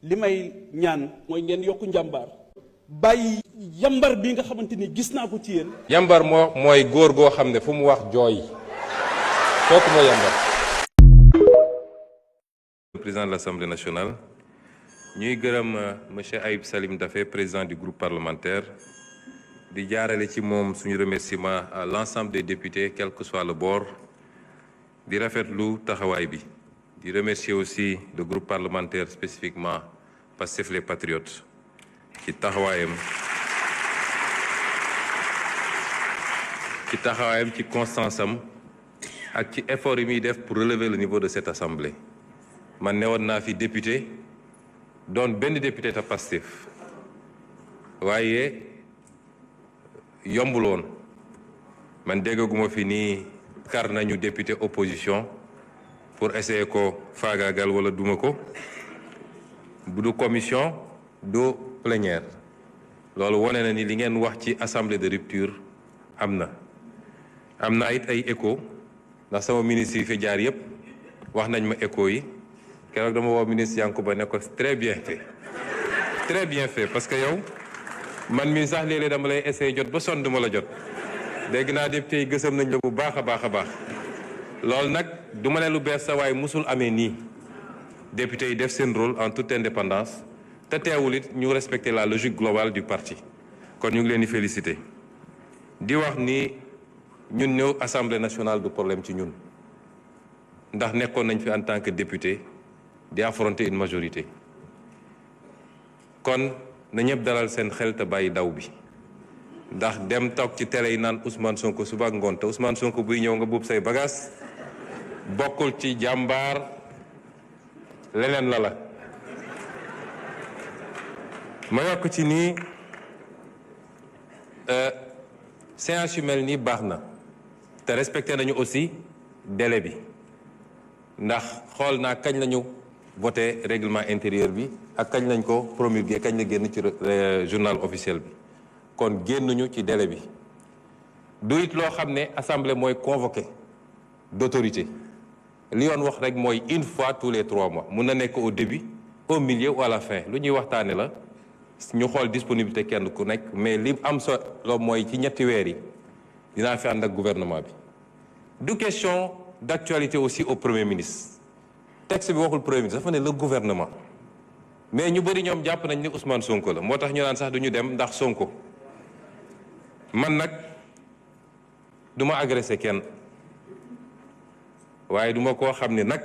li may ñaan mooy ngeen yokku njàmbaar bàyyi yambar bi nga xamante ni gis naa ko ci yéen. yambar mooy góor goo xam ne fu mu wax jooy kooku mooy yambar. Président de l'Assemblée nationale ñuy gërëm monsieur Ayib Salim Daffé président du groupe parlementaire di jaarale ci moom suñu remerciement à l'ensemble des députés quel que soit le bord di rafetlu taxawaay bi di remercier aussi le groupe parlementaire spécifiquement Pastef les Patriotes ci taxawaayam ci constance am ak ci effort yi muy def pour relever le niveau de cette assemblée. man ne woon naa fi député doon benn député ta Pastef waaye yombul woon man déggaguma fi nii kar nañu député opposition pour essayer ko faagaagal wala duma ko bu du commission du plénière loolu wone na ni li ngeen wax ci assemblée de rupture am na it ay écho ndax sama ministre yi fi jaar yépp wax nañ ma écho yi keroog dama woo ministre Yankuba ne ko très bien fait parce que yow man mii sax léeg-léeg dama lay essayer jot ba sonn duma la jot dégg naa député yi gësam nañ la bu baax a baax loolu nag du ma ne lu bees sa waaye musul amee nii député yi def seen rôle en toute indépendance te teewul it ñu respecter la logique globale du parti kon ñu ngi leen di féliciter di wax ni ñun ñëw assemblée nationale du problème ci ñun ndax nekkoon nañ fi en tant que député di affronter une majorité kon na ñëpp dalal seen xel te bàyyi daw bi ndax dem toog ci télé yi naan Ousmane Sonko suba ak ngoon te Ousmane Sonko buy ñëw nga buub say bagages bokkul ci jàmbaar leneen la ma yokk ci nii séance yu mel nii baax na te respecté nañu aussi délai bi ndax xool naa kañ lañu voté règlement intérieur bi ak kañ lañ ko promulgué kañ la génn ci journal officiel bi kon génnuñu ci délai bi du it loo xam ne assemblée mooy convoqué d'autorité li yoon wax rek mooy une fois tous les 3 mois mun na nekk au début au milieu ou à la fin lu ñuy waxtaane la ñu xool disponibilité kenn ku nekk mais li am solo mooy ci ñetti weer yi dinaa fi ànd ak gouvernement bi du question d'actualité aussi au premier ministre texte bi waxul premier ministre dafa ne le gouvernement mais ñu bëri ñoom jàpp nañ ni Ousmane Sonko la moo tax ñu naan sax duñu dem ndax Sonko man nag du ma agressé kenn waaye duma koo xam ne nag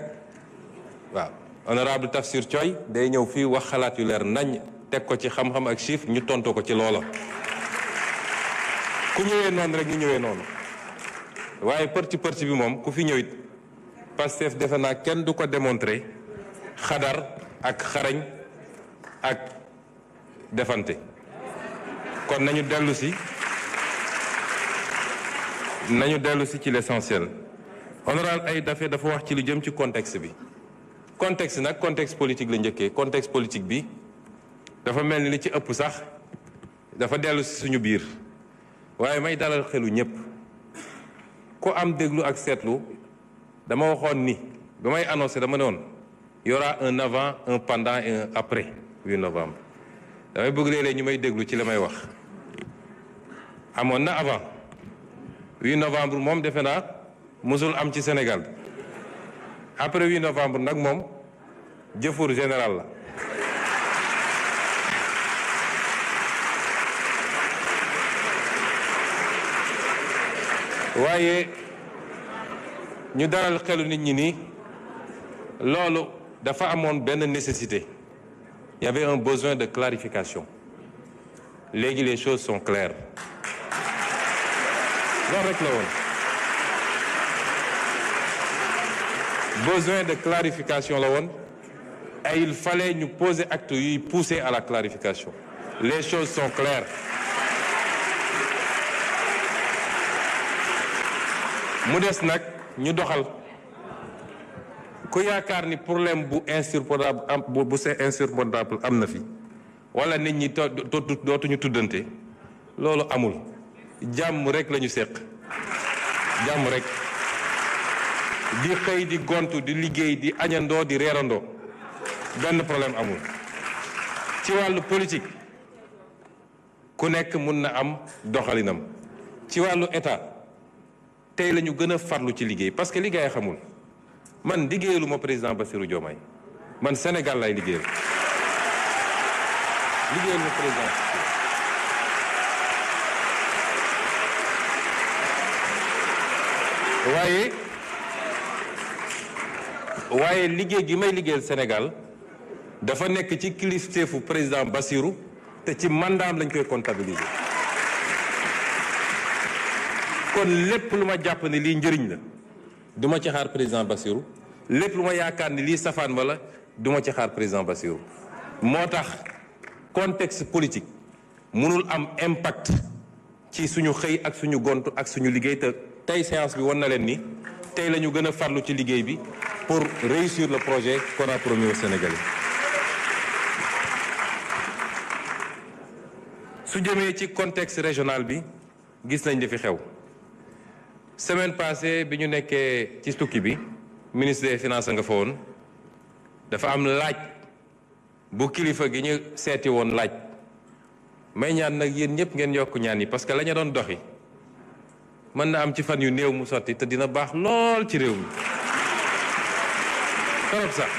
waaw honorable Tafsir Thioye day ñëw fii wax xalaat yu leer nañ teg ko ci xam-xam ak chiffre ñu tontu ko ci loola ku ñëwee noonu rek ñu ñëwee noonu waaye parti bi moom ku fi ñëwit Pastef defe naa kenn du ko démontrer xadar ak xarañ ak defante kon nañu dellu si ci l'essentiel honorable Ayib Daffé dafa wax ci lu jëm ci contexte bi contexte nag contexte politique la njëkkee contexte politique bi dafa mel ni li ci ëpp sax dafa dellu si suñu biir waaye may dalal xelu ñëpp ku am déglu ak seetlu dama waxoon ni ba may annoncé dama ne woon y aura un avant un pendant et un après 8 novembre damay bëgg léeg-léeg ñu may déglu ci la may wax amoon na avant 8 novembre moom defe naa mosul am ci Sénégal après 8 novembre nag moom jëfur général la waaye ñu dalal xelu nit ñi ni loolu dafa amoon benn nécessité il y avait un besoin de clarification léegi les choses sont claires loolu rek la woon besoin de clarification la woon et il fallait ñu poser acte yuy pousser à la clarification les choses sont claires mu des nag ñu doxal ku yaakaar ni problème bu insurmontable am bu c'est insurmontable am na fi wala nit ñi dootuñu tuddante loolu amul jàmm rek la ñu seq jàmm rek di xëy di gontu di liggéey di añandoo di reerandoo benn problème amul ci wàllu politique ku nekk mun na am doxalinam ci wàllu état tey la ñu gën a farlu ci liggéey parce que liggéey xamul man liggéeyalu ma président Bassirou Diomaye man Sénégal lay liggéeyal ma président waaye liggéey gi may liggéeyal Sénégal dafa nekk ci kilifteefu président Bassirou te ci mandaam lañ koy comptabiliser kon lépp lu ma jàpp ne lii njëriñ la du ma ci xaar président Bassirou lépp lu ma yaakaar ni lii safaan ma la du ma ci xaar président Bassirou moo tax contexte politique mënul am impact ci suñu xëy ak suñu gont ak suñu liggéey te tey séance bi wan na leen ni tey la ñu gën a farlu ci liggéey bi pour réussir le projet qu'on a promis aux Sénégalais. su jëmee ci contexte régional bi gis nañ li fi xew semaine passée bi ñu nekkee ci tukki bi ministre des finances nga fa woon dafa am laaj bu kilifa gi ñu seeti woon laaj may ñaan nag yéen ñëpp ngeen yokk ñaan yi parce que la ñu doon doxi mën na am ci fan yu néew mu sotti te dina baax lool ci réew mi torop sax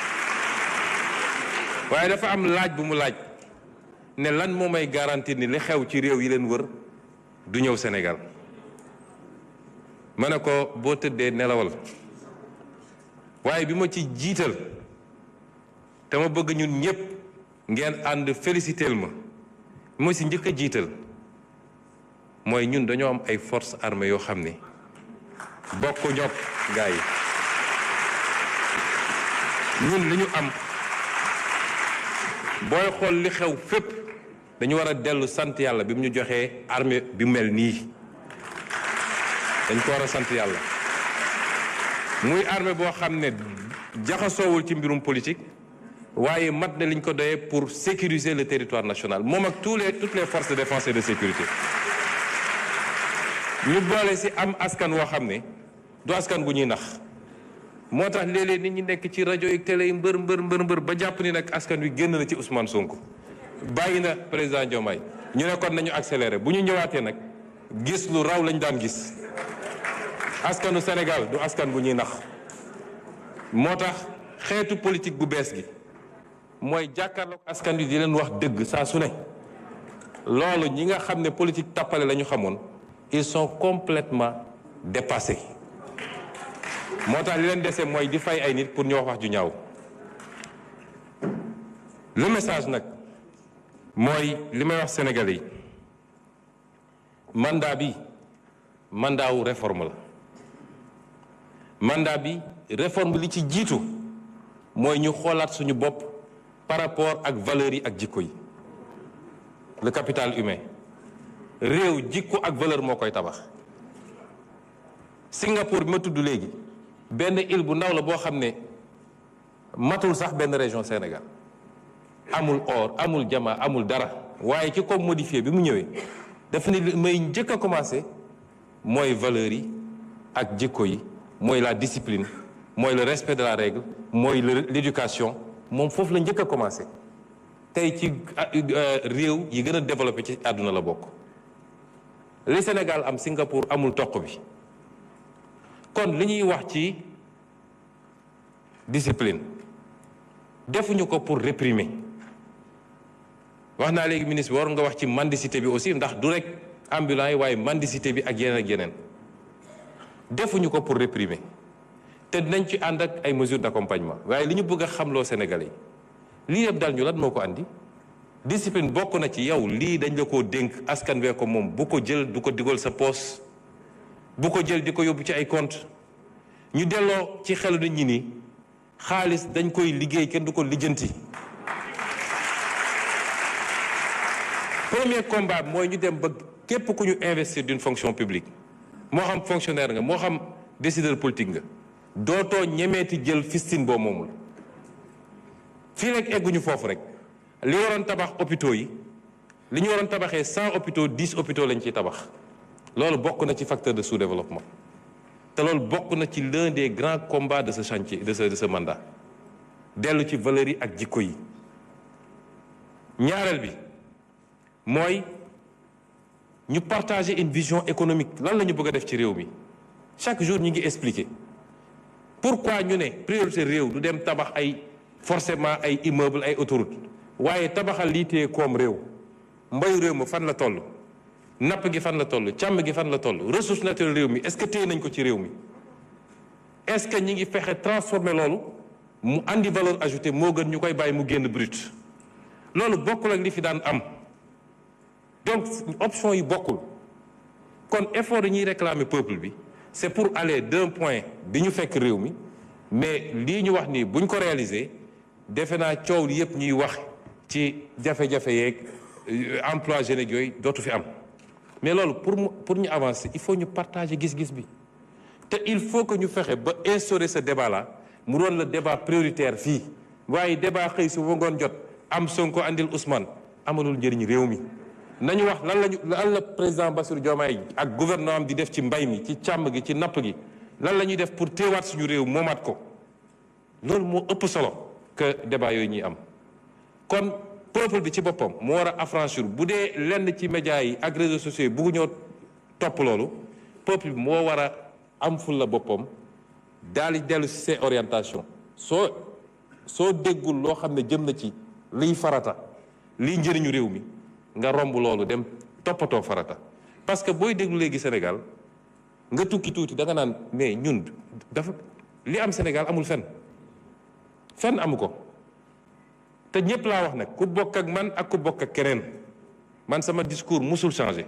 waaye dafa am laaj bu mu laaj ne lan moo may garantir ni li xew ci réew yi leen wër du ñëw Sénégal ma ne ko boo tëddee nelawal waaye bi ma ci jiital te ma bëgg ñun ñëpp ngeen ànd féliciteel ma si njëkk a jiital mooy ñun dañoo am ay forces armées yoo xam ne bokk ñoog gaa yi ñun li ñu am booy xool li xew fépp dañu war a dellu sant yàlla bi mu ñu joxee armée bi mel nii dañ ko war a sant yàlla muy armée boo xam ne jaxasoowul ci mbirum politique waaye mat na liñ ko doyee pour sécuriser le territoire national moom ak toutes les forces de défense et de sécurité ñu boole si am askan woo xam ne du askan gu ñuy nax moo tax léeg-léeg nit ñi nekk ci rajo yi télé yi mbër ba jàpp ni nag askan wi génn na ci Ousmane Sonko bàyyi na président Diomaye ñu ne kon nañu accéléré bu ñu ñëwaatee nag gis lu raw lañ daan gis askanu Sénégal du askan bu ñuy nax moo tax xeetu politique bu bees gi mooy jàkkaarloog askan wi di leen wax dëgg saa su ne loolu ñi nga xam ne politique tappale la ñu xamoon ils sont complètement dépassés moo tax li leen dese mooy di fay ay nit pour ñu wax ju ñaaw le message nag mooy li may wax Sénégalais yi mandat bi mandat wu réforme la mandat bi réforme li ci jiitu mooy ñu xoolaat suñu bopp par rapport ak valeurs yi ak jikko yi le capital humain réew jikko ak valeur moo koy tabax Singapour bi ma tudd léegi benn île bu ndaw la boo xam ne matul sax benn région Sénégal amul or amul jama amul dara waaye ki ko modifié bi mu ñëwee dafa ne may njëkk a commencé mooy valeurs yi ak jikko yi mooy la discipline mooy le respect de la règle mooy l'éducation moom foofu la njëkk a commencé tey ci réew yi gën a développé ci àdduna la bokk li Sénégal am Singapour amul toq bi kon li ñuy wax ci discipline defuñu ko pour réprimer wax naa léegi ministre bi war nga wax ci mendicité bi aussi ndax du rek ambulant yi waaye mendicité bi ak yeneen defuñu ko pour réprimer te dinañ ci ànd ak ay mesures d'accompagnement waaye li ñu bëgg a xamloo Sénégalais yi lii yëpp dal ñu lan moo ko andi discipline bokk na ci yow lii dañ la koo dénk askan wee ko moom bu ko jël du ko digal sa poos bu ko jël di ko yóbbu ci ay compte ñu delloo ci xelu nit ñi ni xaalis dañ koy liggéey kenn du ko lijjanti. Premier combat mooy ñu dem ba képp ku ñu investir d'une fonction publique moo xam fonctionnaire nga moo xam décideur politique nga dootoo ñemeeti jël fistine boo moomul fii rek egguñu foofu rek li waroon tabax hôpitaux yi li ñu waroon tabaxee 100 hôpitaux 10 hôpitaux lañ ciy tabax loolu bokk na ci facteur de sous-développement te loolu bokk na ci l'un des grands combats de ce chantier de ce mandat dellu ci valeurs yi ak jikko yi ñaareel bi mooy ñu partager une vision économique lan la ñu bëgg a def ci réew mi chaque jour ñu ngi expliquer pourquoi ñu ne priorité réew du dem tabax ay forcément ay immeuble ay autoroute waaye tabaxal lii téye koom réew mbayu réew mi fan la toll napp gi fan la toll càmm gi fan la toll ressource naturelle réew mi est-ce que téye nañ ko ci réew mi est-ce que ñi ngi fexe transformer loolu mu andi valeur ajoutée moo gën ñu koy bàyyi mu génn brut loolu bokkul ak li fi daan am donc option yi bokkul kon effort yi ñuy réclamer peuple bi c'est pour aller d'un point bi ñu fekk réew mi mais lii ñu wax nii buñ ko réaliser defe naa coow li yëpp ñuy wax ci jafe-jafe yeeg emploi jeunes yooyu dootu fi am mais loolu pour ñu avancer il faut ñu partager gis-gis bi te il faut que ñu fexe ba instaurer ce débat là mu doon le débat prioritaire fii waaye débat xëy su ba ngoon jot am Sonko andil Ousmane amalul njëriñ réew mi nañu wax lan la président Bassirou Diomaye ak gouvernement am di def ci mbay mi ci càmm gi ci napp gi lan la ñuy def pour teewaat suñu réew moomaat ko loolu moo ëpp solo que débat yooyu ñuy am kon peuple bi ci boppam moo war a affranchir bu dee lenn ci médias yi ak réseaux sociaux yi buggu ñoo topp loolu peuple bi moo war a am ful la boppam daal di dellu si ses orientations soo déggul loo xam ne jëm na ci liy farata liy njëriñu réew mi nga romb loolu dem toppatoo farata parce que booy déglu léegi Sénégal nga tukki tuuti da nga naan mais ñun dafa li am Sénégal amul fenn amu ko te ñëpp laa wax nag ku bokk ak man ak ku bokk ak keneen man sama discours musul changer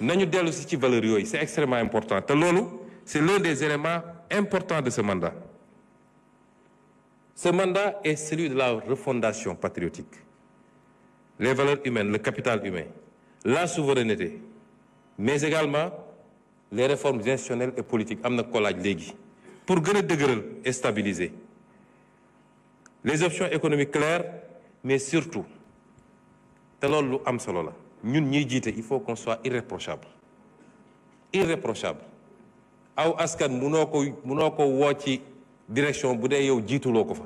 nañu dellu si ci valeurs yooyu c'est extrêmement important te loolu c'est l'un des éléments importants de ce mandat. Ce mandat est celui de la refondation patriotique. Les valeurs humaines, le capital humain, la souveraineté, mais également les réformes institutionnelles et politiques am na ko laaj léegi pour gën a dëgëral et stabiliser les options économiques claires mais surtout te loolu lu am solo la ñun ñiy jiite il faut qu'on soit irréprochable aw askan munoo ko woo ci direction bu dee yow jiituloo ko fa